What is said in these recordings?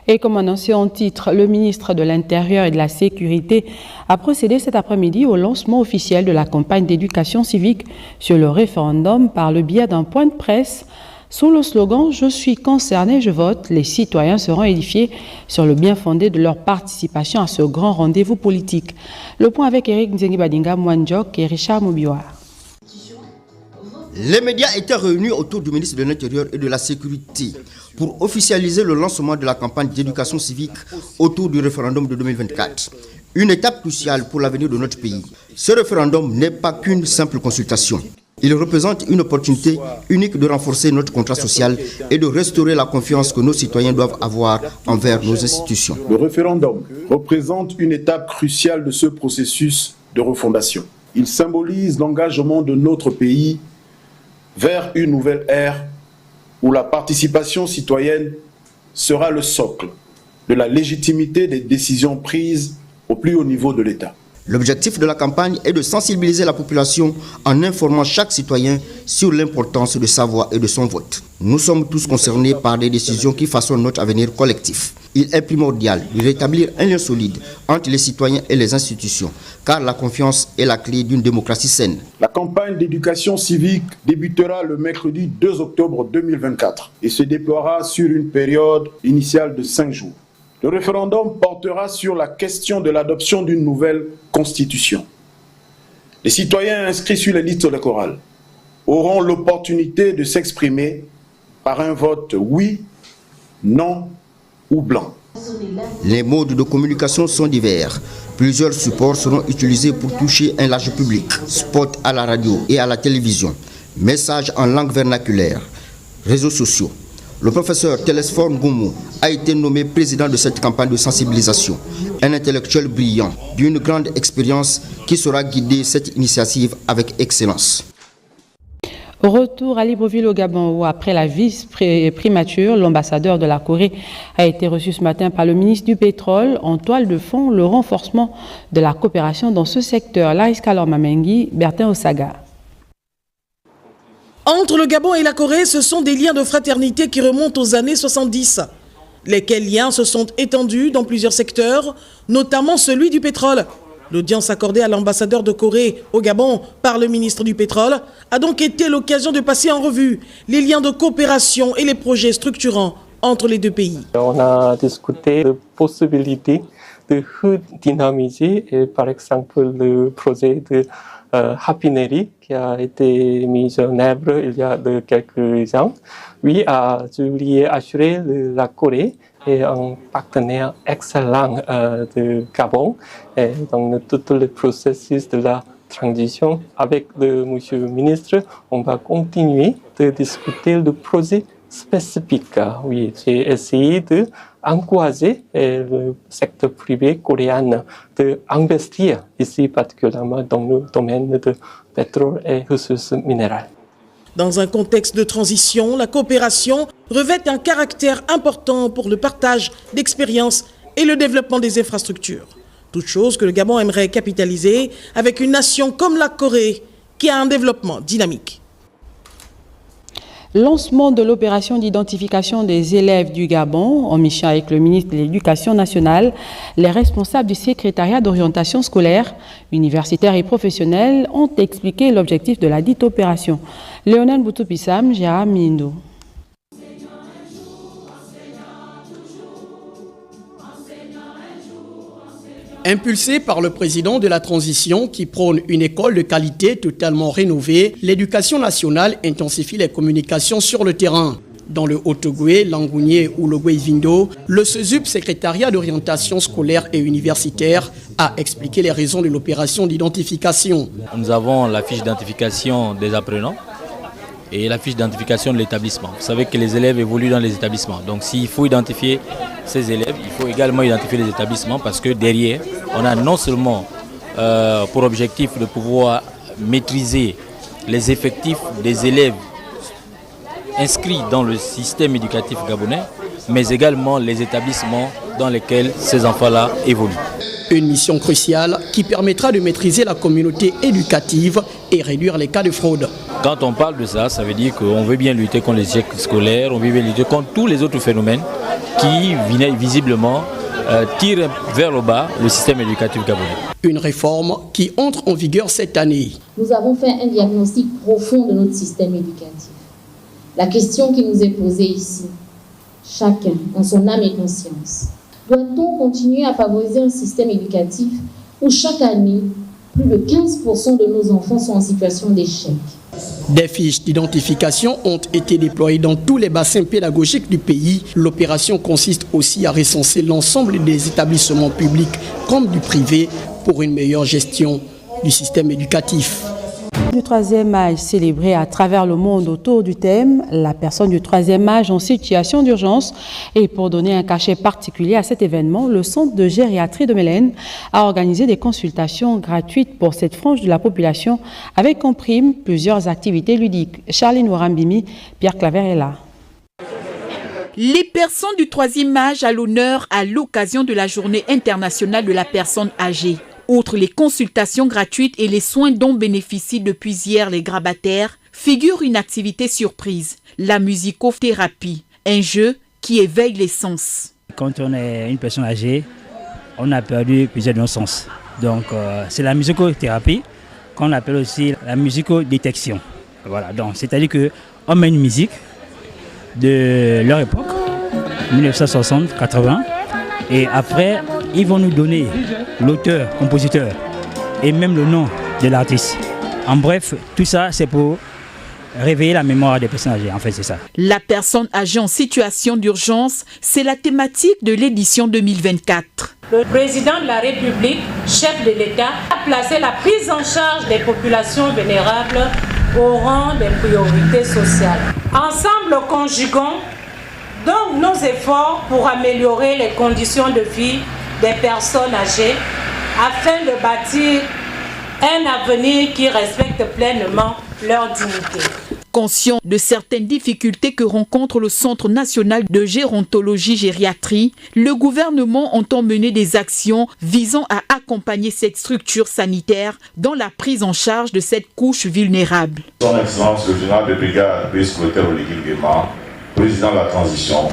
Et comme annoncé en titre, le ministre de l'Intérieur et de la Sécurité a procédé cet après-midi au lancement officiel de la campagne d'éducation civique sur le référendum par le biais d'un point de presse. Sous le slogan « Je suis concerné, je vote », les citoyens seront édifiés sur le bien fondé de leur participation à ce grand rendez-vous politique. Le point avec Eric Nzengi-Badinga Mwanjok et Richard Mobiwa. Les médias étaient réunis autour du ministre de l'Intérieur et de la Sécurité pour officialiser le lancement de la campagne d'éducation civique autour du référendum de 2024. Une étape cruciale pour l'avenir de notre pays. Ce référendum n'est pas qu'une simple consultation. Il représente une opportunité unique de renforcer notre contrat social et de restaurer la confiance que nos citoyens doivent avoir envers nos institutions. Le référendum représente une étape cruciale de ce processus de refondation. Il symbolise l'engagement de notre pays vers une nouvelle ère où la participation citoyenne sera le socle de la légitimité des décisions prises au plus haut niveau de l'État. L'objectif de la campagne est de sensibiliser la population en informant chaque citoyen sur l'importance de sa voix et de son vote. Nous sommes tous concernés par des décisions qui façonnent notre avenir collectif. Il est primordial de rétablir un lien solide entre les citoyens et les institutions, car la confiance est la clé d'une démocratie saine. La campagne d'éducation civique débutera le mercredi 2 octobre 2024 et se déploiera sur une période initiale de 5 jours. Le référendum portera sur la question de l'adoption d'une nouvelle constitution. Les citoyens inscrits sur les listes électorales auront l'opportunité de s'exprimer par un vote oui, non ou blanc. Les modes de communication sont divers. Plusieurs supports seront utilisés pour toucher un large public. Spots à la radio et à la télévision, messages en langue vernaculaire, réseaux sociaux. Le professeur Télésphore Ngoumou a été nommé président de cette campagne de sensibilisation. Un intellectuel brillant, d'une grande expérience qui saura guider cette initiative avec excellence. Retour à Libreville au Gabon où après la vice-primature, l'ambassadeur de la Corée a été reçu ce matin par le ministre du Pétrole en toile de fond le renforcement de la coopération dans ce secteur. Laïs Kalor Mamengi, Bertin Osaga. Entre le Gabon et la Corée, ce sont des liens de fraternité qui remontent aux années 70. Lesquels liens se sont étendus dans plusieurs secteurs, notamment celui du pétrole. L'audience accordée à l'ambassadeur de Corée au Gabon par le ministre du Pétrole a donc été l'occasion de passer en revue les liens de coopération et les projets structurants entre les deux pays. On a discuté de possibilités de redynamiser, par exemple, le projet de Happineri qui a été mis en œuvre il y a quelques ans. Oui, je lui ai assuré la Corée est un partenaire excellent de Gabon et dans tout le processus de la transition. Avec monsieur le ministre, on va continuer de discuter le projet spécifique. Oui, j'ai essayé d'encourager le secteur privé coréen d'investir ici, particulièrement dans le domaine de pétrole et ressources minérales. Dans un contexte de transition, la coopération revêt un caractère important pour le partage d'expériences et le développement des infrastructures. Toute chose que le Gabon aimerait capitaliser avec une nation comme la Corée qui a un développement dynamique. Lancement de l'opération d'identification des élèves du Gabon, en mission avec le ministre de l'Éducation nationale, les responsables du secrétariat d'orientation scolaire, universitaire et professionnelle ont expliqué l'objectif de la dite opération. Léonel Boutoupisam, Gérard Mindo. Impulsé par le président de la transition qui prône une école de qualité totalement rénovée, l'éducation nationale intensifie les communications sur le terrain. Dans le Haut-Ogooué, l'Angounié ou le Goué-Vindo, le SESUP, secrétariat d'orientation scolaire et universitaire, a expliqué les raisons de l'opération d'identification. Nous avons la fiche d'identification des apprenants et la fiche d'identification de l'établissement. Vous savez que les élèves évoluent dans les établissements. Donc s'il faut identifier ces élèves, il faut également identifier les établissements parce que derrière, on a non seulement pour objectif de pouvoir maîtriser les effectifs des élèves inscrits dans le système éducatif gabonais, mais également les établissements dans lesquels ces enfants-là évoluent. Une mission cruciale qui permettra de maîtriser la communauté éducative et réduire les cas de fraude. Quand on parle de ça, ça veut dire qu'on veut bien lutter contre les échecs scolaires, on veut bien lutter contre tous les autres phénomènes qui visiblement tire vers le bas le système éducatif gabonais. Une réforme qui entre en vigueur cette année. Nous avons fait un diagnostic profond de notre système éducatif. La question qui nous est posée ici, chacun en son âme et conscience, doit-on continuer à favoriser un système éducatif où chaque année, plus de 15% de nos enfants sont en situation d'échec? Des fiches d'identification ont été déployées dans tous les bassins pédagogiques du pays. L'opération consiste aussi à recenser l'ensemble des établissements publics comme du privé pour une meilleure gestion du système éducatif. Du troisième âge célébré à travers le monde autour du thème « La personne du troisième âge en situation d'urgence ». Et pour donner un cachet particulier à cet événement, le Centre de gériatrie de Mélène a organisé des consultations gratuites pour cette frange de la population avec en prime plusieurs activités ludiques. Charline Warambimi, Pierre Claver est là. Les personnes du troisième âge à l'honneur à l'occasion de la Journée internationale de la personne âgée. Outre les consultations gratuites et les soins dont bénéficient depuis hier les grabataires, figure une activité surprise, la musicothérapie, un jeu qui éveille les sens. Quand on est une personne âgée, on a perdu plusieurs de nos sens. Donc c'est la musicothérapie qu'on appelle aussi la musicodétection. Voilà, donc c'est-à-dire qu'on met une musique de leur époque, 1960-80, et après ils vont nous donner l'auteur, compositeur et même le nom de l'artiste. En bref, tout ça c'est pour réveiller la mémoire des personnes âgées, en fait c'est ça. La personne âgée en situation d'urgence, c'est la thématique de l'édition 2024. Le président de la République, chef de l'État, a placé la prise en charge des populations vulnérables au rang des priorités sociales. Ensemble, conjuguons donc nos efforts pour améliorer les conditions de vie des personnes âgées afin de bâtir un avenir qui respecte pleinement leur dignité. Conscient de certaines difficultés que rencontre le Centre national de gérontologie gériatrie, le gouvernement entend mener des actions visant à accompagner cette structure sanitaire dans la prise en charge de cette couche vulnérable. Son Excellence le général de brigade Brice-Clotaire Oligui Nguema, président de la transition,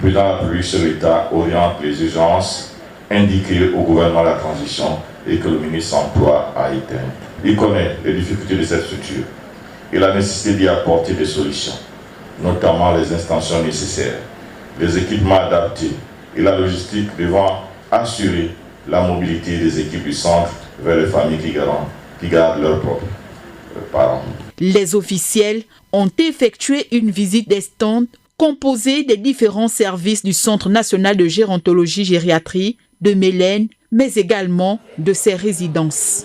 président de la République sur l'État, oriente les urgences indiquées au gouvernement de la transition et que le ministre Emploi a éteintes. Il connaît les difficultés de cette structure et la nécessité d'y apporter des solutions, notamment les installations nécessaires, les équipements adaptés et la logistique devant assurer la mobilité des équipes du centre vers les familles qui gardent leurs propres parents. Les officiels ont effectué une visite des stands composés des différents services du Centre national de gérontologie gériatrie de Mélène, mais également de ses résidences.